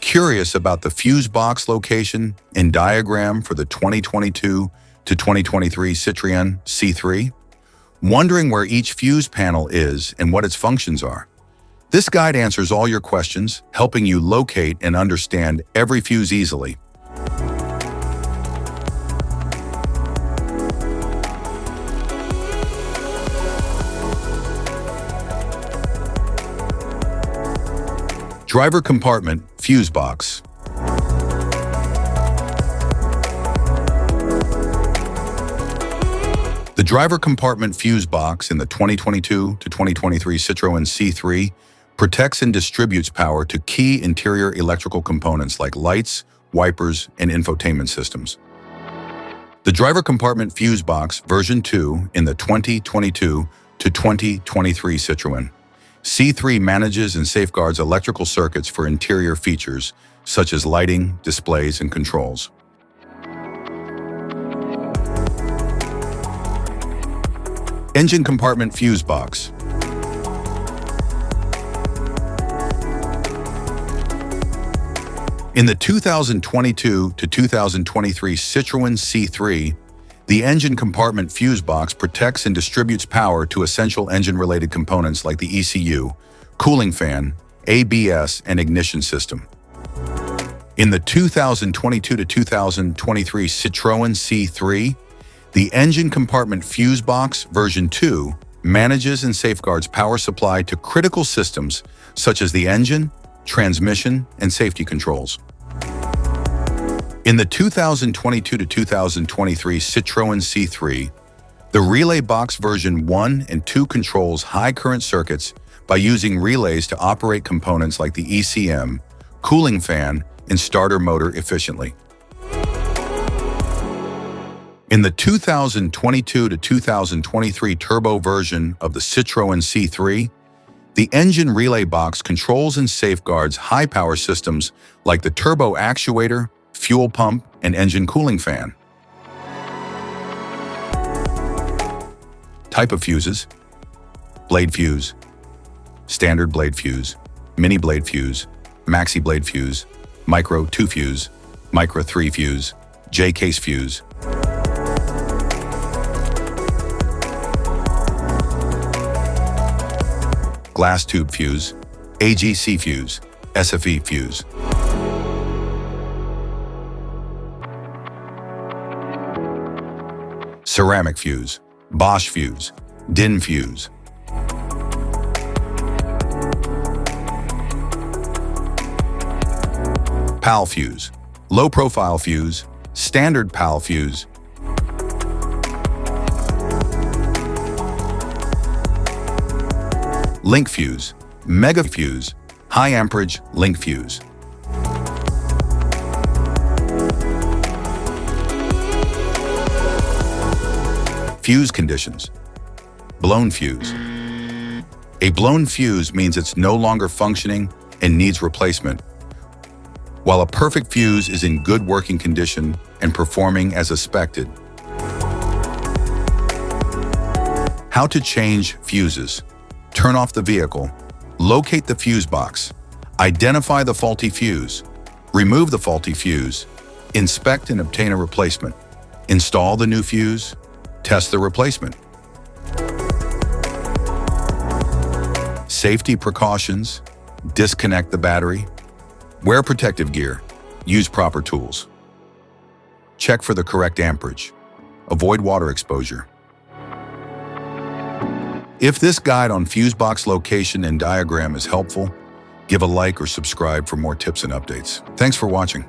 Curious about the fuse box location and diagram for the 2022 to 2023 Citroen C3? Wondering where each fuse panel is and what its functions are? This guide answers all your questions, helping you locate and understand every fuse easily. Driver compartment fuse box. The driver compartment fuse box in the 2022 to 2023 Citroen C3 protects and distributes power to key interior electrical components like lights, wipers, and infotainment systems. The driver compartment fuse box version 2 in the 2022 to 2023 Citroen C3 manages and safeguards electrical circuits for interior features such as lighting, displays, and controls. Engine compartment fuse box. In the 2022 to 2023 Citroen C3, the engine compartment fuse box protects and distributes power to essential engine-related components like the ECU, cooling fan, ABS, and ignition system. In the 2022 to 2023 Citroen C3, the engine compartment fuse box version 2 manages and safeguards power supply to critical systems such as the engine, transmission, and safety controls. In the 2022 to 2023 Citroen C3, the relay box version 1 and 2 controls high current circuits by using relays to operate components like the ECM, cooling fan, and starter motor efficiently. In the 2022 to 2023 turbo version of the Citroen C3, the engine relay box controls and safeguards high-power systems like the turbo actuator, fuel pump, and engine cooling fan. Type of fuses: blade fuse, standard blade fuse, mini blade fuse, maxi blade fuse, micro 2 fuse, micro 3 fuse, J-case fuse. Glass tube fuse, AGC fuse, SFE fuse. Ceramic fuse, Bosch fuse, DIN fuse. PAL fuse, low profile fuse, standard PAL fuse. Link fuse, mega fuse, high amperage link fuse. Fuse conditions. Blown fuse. A blown fuse means it's no longer functioning and needs replacement, while a perfect fuse is in good working condition and performing as expected. How to change fuses. Turn off the vehicle, locate the fuse box, identify the faulty fuse, remove the faulty fuse, inspect and obtain a replacement, install the new fuse, test the replacement. Safety precautions: disconnect the battery, wear protective gear, use proper tools. Check for the correct amperage, avoid water exposure. If this guide on fuse box location and diagram is helpful, give a like or subscribe for more tips and updates. Thanks for watching.